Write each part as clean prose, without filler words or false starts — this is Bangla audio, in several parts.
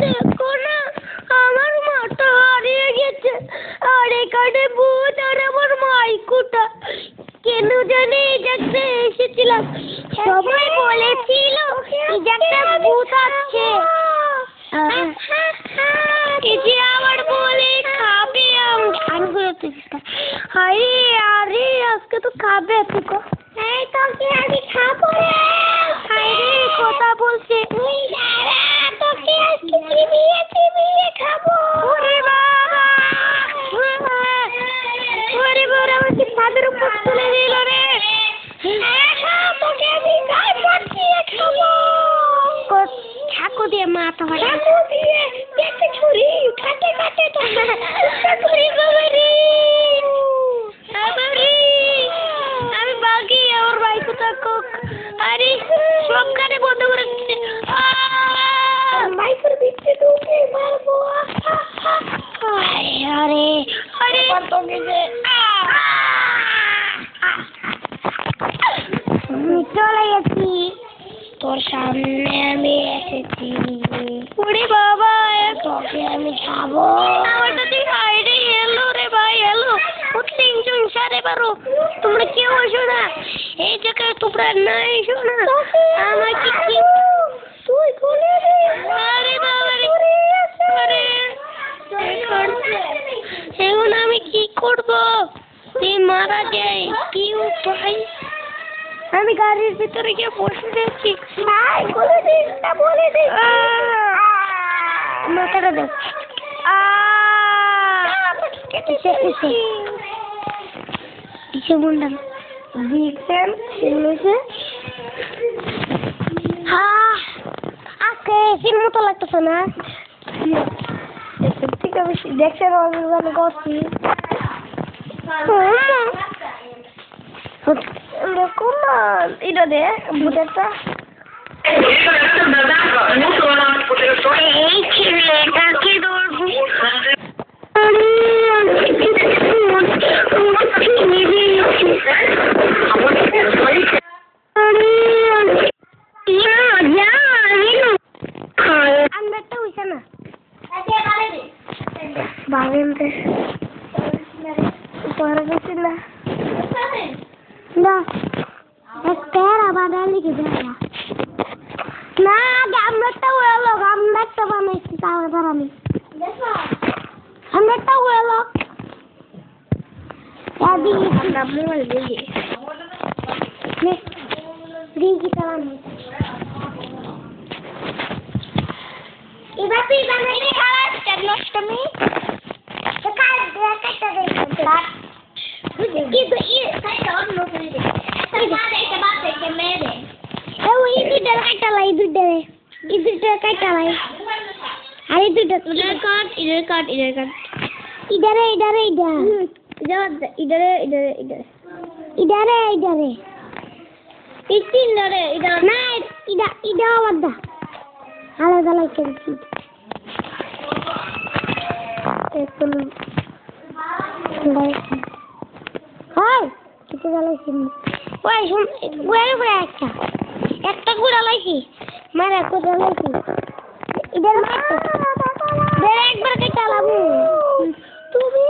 দেখো না, আমার মাটা হারিয়ে গেছে। আর এখানে ভূত আর আমার মাইকুটা। কেন জানি এই জায়গাতে এসেছিলাম, সবাই বলেছিল এই জায়গাটা ভূত আছে। এই যে আমার বলে খাবে আরে আজকে তো খাবে তুকো। এই তোকে আমি খাবো রে। আরে কথা বলছে। তুই দাঁড়া, তোকে আজকে চিবিয়ে খাবো। ওরে বাবা, ওরে বাবা, আমাকে ছাদের উপর তুলে দিল রে। তোকে আমি গায়ে পাঠিয়ে খাবো। চাকু দিয়ে মাথা ফাটা। চাকু দিয়ে দেখতে ছুরি কাটে তো ছুরি বাবা রে। আমি বাকি আমার ভাই কোথায় কোক। আরে সব কানে বন্ধ করে দিচ্ছে। মাইকের ভিতরে ঢুকে মারবো। আরে তোকে যে চলে গেছি, তোর সামনে আমি এসেছি। ওরে বাবা, তোকে আমি খাবো। আমার তো হাইরে এলো রে ভাই, এলো। তিনজন সারে বারো, তোমরা কেউ আসো না এই জায়গায়, তোমরা না এসো না। আমাকে কি তুই বলে রে। আরে বাবা রে, আরে এখন আমি কি করব? তুই মারা যায়, কি উপায়? আমি গাড়ির ভিতরে গিয়ে বসে দেখছি। বলে দে মাথাটা দেখ। কিসে মুন্ডা দেখছেন আজকে এসির মতো লাগতেছে না? ঠিক আছে, দেখছেন আমি করছি। দেখুন না এটা দে ভূতেরটা। এই ছেলেটাকে ধরবো। আন্দারটা হইছে না বাগেনতে পরে গেছি না তেরা বাদাল লিখে দেয়া না। আমরাটা হলো, আমরাটা বানাইছি তারপর আমি আমরাটা হলো আদি না মোবাইল দিয়ে রিঙ্কি চালানো। এবার তুই বানাইলি খারাপ জন্মাষ্টমী তো কাল কাটটা দে কাট কিন্তু এই সাইডটা অন্য করে দে। একটা বাদ দে মেরে ওই দুইটা কাটটা লাই, দুইটা কাটটা লাই। আরে দুইটা ইধার কাট ইধারে না ইদা আলাদা আলাদা লাগে। এখন হয় কিছু জ্বালাইছি একটা গুড়া লাইছি মারা কোথা লাইছি ইদার একবার কে চালাবো। তুমি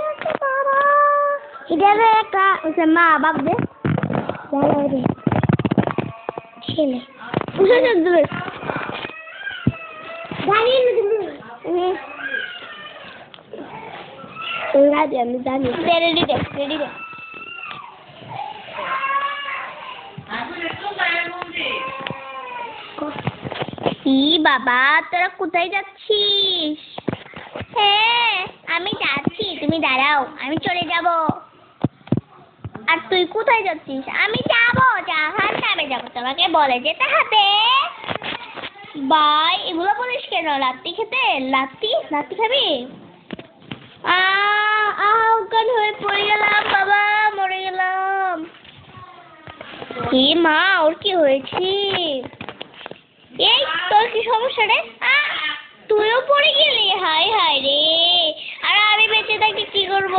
ইদারে একটা মা বাপ দে জ্বালাই রে ছেলে বুঝে যাবে জানি আমি জানি। রেডি দে কি বাবা, তোরা কোথায় যাচ্ছিস? হ্যাঁ আমি যাচ্ছি, তুমি দাঁড়াও, আমি চলে যাব। আর তুই কোথায় যাচ্ছিস? আমি যাব, জাহাজ নামে যাব, তোমাকে বলে যেতে হবে। ভাই এগুলো বলিস কেন? লাত্তি খেতে? লাত্তি খাবি? অজ্ঞান হয়ে পড়ে গেলাম বাবা, মরে গেলাম। কি মা, ওর কি হয়েছে? এই তোর কি সমস্যা রে? তুইও পড়ে গেলি? হায় হায় রে, আর আমি বেঁচে থাকি কি করবো?